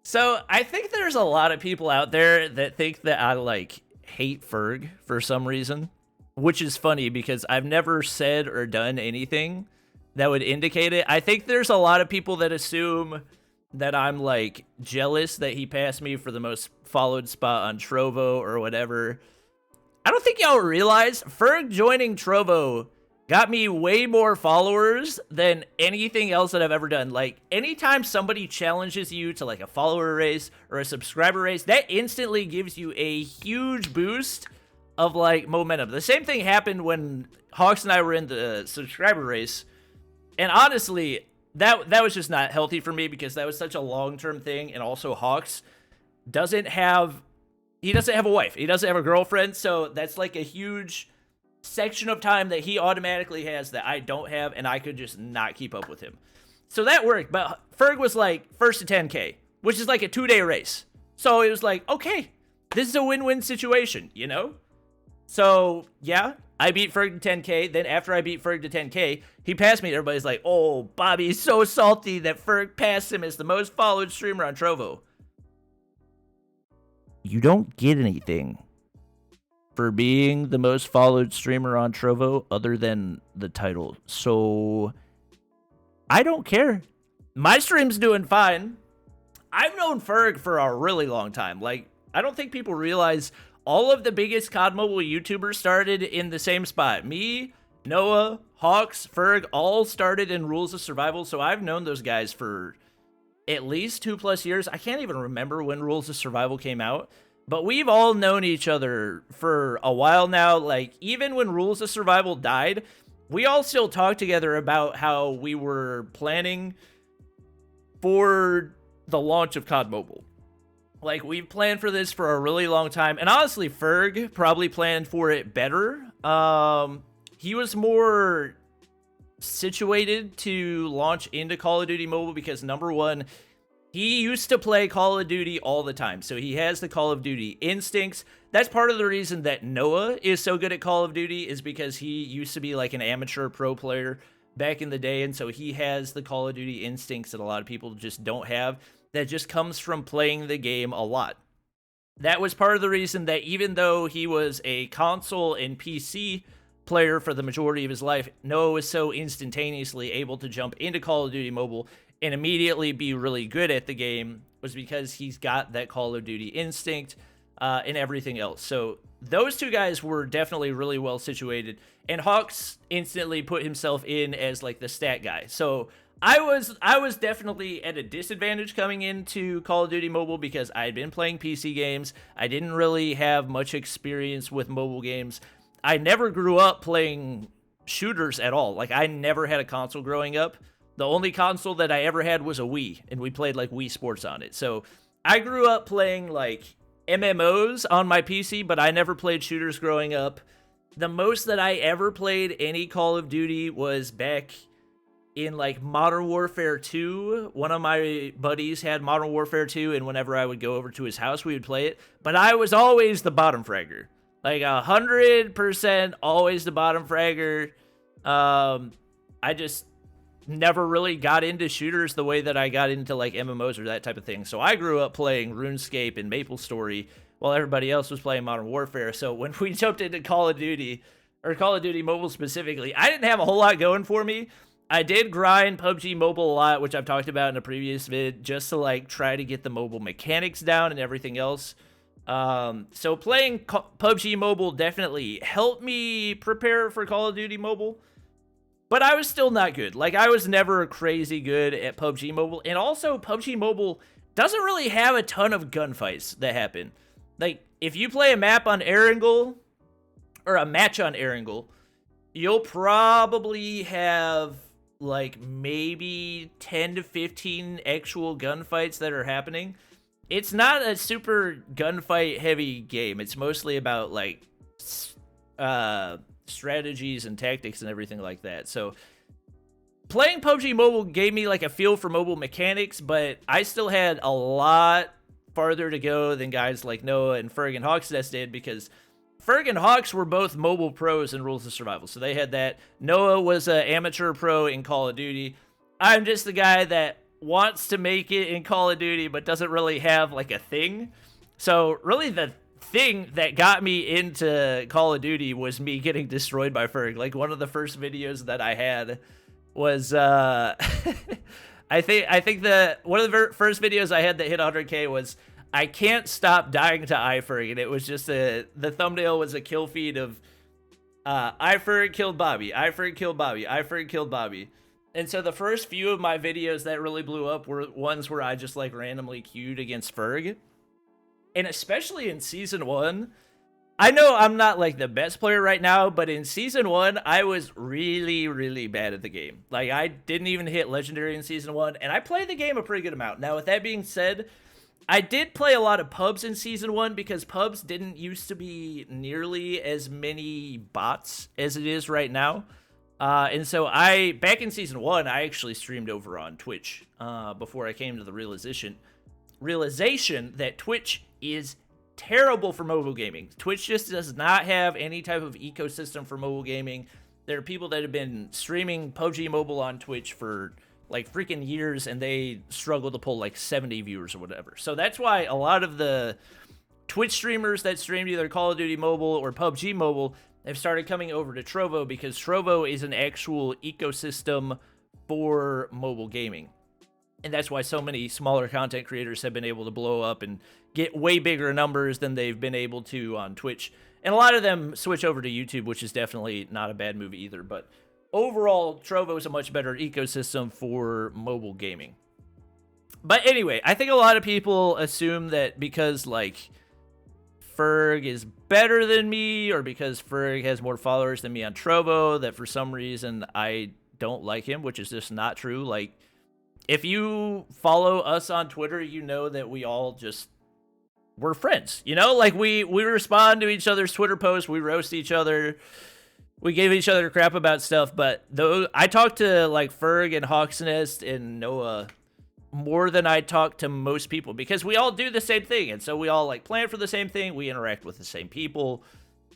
So I think there's a lot of people out there that think that I like hate Ferg for some reason, which is funny because I've never said or done anything that would indicate it. I think there's a lot of people that assume that I'm like jealous that he passed me for the most followed spot on Trovo or whatever. I don't think y'all realize Ferg joining Trovo got me way more followers than anything else that I've ever done. Like, anytime somebody challenges you to like a follower race or a subscriber race, that instantly gives you a huge boost of like momentum. The same thing happened when Hawks and I were in the subscriber race. And honestly, that was just not healthy for me because that was such a long-term thing. And also Hawks doesn't have a wife. He doesn't have a girlfriend. So that's like a huge section of time that he automatically has that I don't have, and I could just not keep up with him. So that worked, but Ferg was like first to 10K, which is like a 2-day race. So it was like, okay, this is a win-win situation, you know? So yeah, I beat Ferg to 10K. Then after I beat Ferg to 10K, he passed me. Everybody's like, oh, Bobby's so salty that Ferg passed him as the most followed streamer on Trovo. You don't get anything for being the most followed streamer on Trovo other than the title. So I don't care. My stream's doing fine. I've known Ferg for a really long time. Like, I don't think people realize all of the biggest COD Mobile YouTubers started in the same spot. Me, Noah, Hawks, Ferg, all started in Rules of Survival. So I've known those guys for at least 2+ years. I can't even remember when Rules of Survival came out. But we've all known each other for a while now. Like, even when Rules of Survival died, we all still talk together about how we were planning for the launch of COD Mobile. Like, we've planned for this for a really long time. And honestly, Ferg probably planned for it better. He was more situated to launch into Call of Duty Mobile because, number one, he used to play Call of Duty all the time, so he has the Call of Duty instincts. That's part of the reason that Noah is so good at Call of Duty is because he used to be like an amateur pro player back in the day, and so he has the Call of Duty instincts that a lot of people just don't have. That just comes from playing the game a lot. That was part of the reason that even though he was a console and PC player for the majority of his life, Noah was so instantaneously able to jump into Call of Duty Mobile and immediately be really good at the game was because he's got that Call of Duty instinct and everything else. So those two guys were definitely really well situated, and Hawks instantly put himself in as like the stat guy. So I was definitely at a disadvantage coming into Call of Duty Mobile because I had been playing PC games. I didn't really have much experience with mobile games. I never grew up playing shooters at all. Like, I never had a console growing up. The only console that I ever had was a Wii, and we played like Wii Sports on it. So I grew up playing like MMOs on my PC, but I never played shooters growing up. The most that I ever played any Call of Duty was back in like Modern Warfare 2. One of my buddies had Modern Warfare 2, and whenever I would go over to his house, we would play it. But I was always the bottom fragger. Like 100% always the bottom fragger. I just never really got into shooters the way that I got into like MMOs or that type of thing. So I grew up playing RuneScape and MapleStory while everybody else was playing Modern Warfare. So when we jumped into Call of Duty, or Call of Duty Mobile specifically, I didn't have a whole lot going for me. I did grind PUBG Mobile a lot, which I've talked about in a previous vid, just to like try to get the mobile mechanics down and everything else. So playing PUBG Mobile definitely helped me prepare for Call of Duty Mobile. But I was still not good. Like, I was never crazy good at PUBG Mobile. And also, PUBG Mobile doesn't really have a ton of gunfights that happen. Like, if you play a map on Erangel, or a match on Erangel, you'll probably have, like, maybe 10 to 15 actual gunfights that are happening. It's not a super gunfight-heavy game. It's mostly about, like, strategies and tactics and everything like that. So playing PUBG Mobile gave me like a feel for mobile mechanics, but I still had a lot farther to go than guys like Noah and Ferg and Hawksnest did, because Ferg and Hawks were both mobile pros in Rules of Survival. So they had that. Noah was an amateur pro in Call of Duty. I'm just the guy that wants to make it in Call of Duty, but doesn't really have like a thing. So really the thing that got me into Call of Duty was me getting destroyed by Ferg. Like one of the first videos that I had was I think the one of the first videos I had that hit 100K was I can't stop dying to iFerg, and it was just the thumbnail was a kill feed of iFerg killed Bobby, iFerg killed Bobby, iFerg killed Bobby. And so the first few of my videos that really blew up were ones where I just like randomly queued against Ferg. And especially in Season 1, I know I'm not like the best player right now, but in Season 1, I was really, really bad at the game. Like I didn't even hit Legendary in Season 1, and I played the game a pretty good amount. Now with that being said, I did play a lot of pubs in Season 1 because pubs didn't used to be nearly as many bots as it is right now. And so back in Season 1, I actually streamed over on Twitch before I came to the realization that Twitch is terrible for mobile gaming. Twitch just does not have any type of ecosystem for mobile gaming. There are people that have been streaming PUBG Mobile on Twitch for like freaking years, and they struggle to pull like 70 viewers or whatever. So that's why a lot of the Twitch streamers that streamed either Call of Duty Mobile or PUBG Mobile have started coming over to Trovo, because Trovo is an actual ecosystem for mobile gaming. And that's why so many smaller content creators have been able to blow up and get way bigger numbers than they've been able to on Twitch. And a lot of them switch over to YouTube, which is definitely not a bad move either. But overall, Trovo is a much better ecosystem for mobile gaming. But anyway, I think a lot of people assume that because, like, Ferg is better than me, or because Ferg has more followers than me on Trovo, that for some reason I don't like him, which is just not true. Like, if you follow us on Twitter, you know that we all just, we're friends, you know? Like, we respond to each other's Twitter posts, we roast each other, we give each other crap about stuff. But though I talk to, like, Ferg and Hawksnest and Noah more than I talk to most people, because we all do the same thing, and so we all like plan for the same thing, we interact with the same people,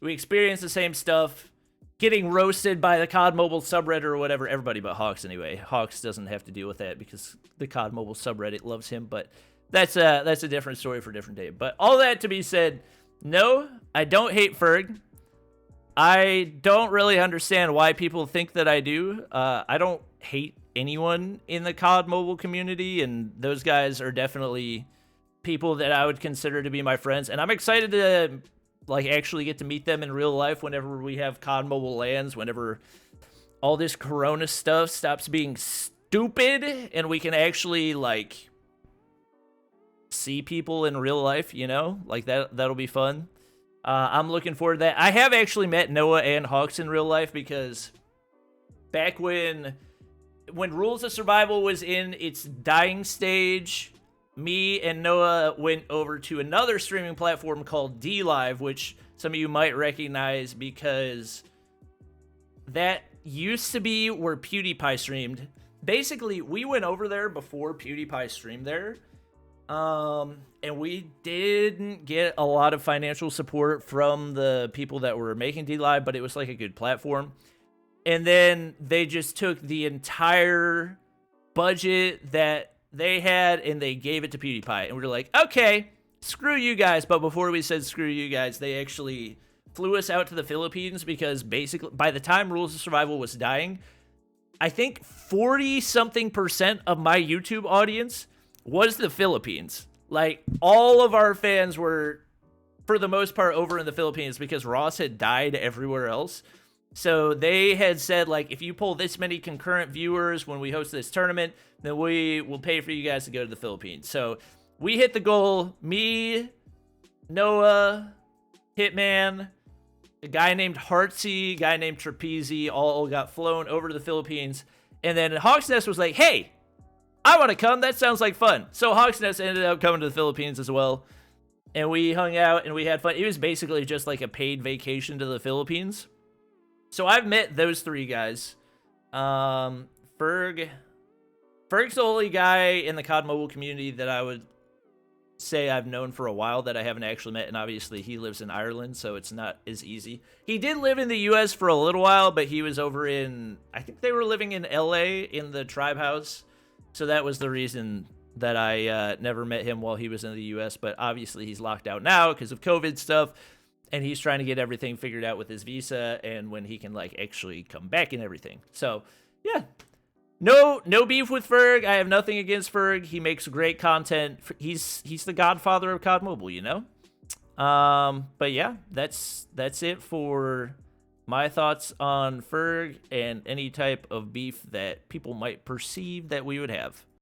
we experience the same stuff. Getting roasted by the COD Mobile subreddit or whatever, everybody but Hawks anyway. Hawks doesn't have to deal with that because the COD Mobile subreddit loves him, but that's a different story for a different day. But all that to be said, no, I don't hate Ferg. I don't really understand why people think that I do. I don't hate anyone in the COD Mobile community, and those guys are definitely people that I would consider to be my friends, and I'm excited to like actually get to meet them in real life whenever we have COD Mobile lands, whenever all this Corona stuff stops being stupid and we can actually like see people in real life, you know? Like that'll be fun. I'm looking forward to that. I have actually met Noah and Hawks in real life, because back when Rules of Survival was in its dying stage, me and Noah went over to another streaming platform called DLive, which some of you might recognize because that used to be where PewDiePie streamed. Basically, we went over there before PewDiePie streamed there, and we didn't get a lot of financial support from the people that were making DLive, but it was like a good platform. And then they just took the entire budget that they had and they gave it to PewDiePie. And we were like, okay, screw you guys. But before we said screw you guys, they actually flew us out to the Philippines, because basically by the time Rules of Survival was dying, I think 40-something% of my YouTube audience was the Philippines. Like, all of our fans were, for the most part, over in the Philippines, because Ross had died everywhere else. So they had said, like, if you pull this many concurrent viewers when we host this tournament, then we will pay for you guys to go to the Philippines. So we hit the goal. Me, Noah, Hitman, a guy named Heartsy, a guy named Trapeze, all got flown over to the Philippines. And then Hawksnest was like, hey, I want to come. That sounds like fun. So Hawksnest ended up coming to the Philippines as well. And we hung out and we had fun. It was basically just like a paid vacation to the Philippines. So I've met those three guys. Ferg's the only guy in the COD Mobile community that I would say I've known for a while that I haven't actually met, and obviously he lives in Ireland, so it's not as easy. He did live in the US for a little while, but he was over in, I think they were living in LA in the Tribe House, So that was the reason that I never met him while he was in the U.S., but obviously he's locked out now because of COVID stuff, and he's trying to get everything figured out with his visa and when he can, like, actually come back and everything. So, yeah. No beef with Ferg. I have nothing against Ferg. He makes great content. He's the godfather of COD Mobile, you know? But yeah, that's it for my thoughts on Ferg and any type of beef that people might perceive that we would have.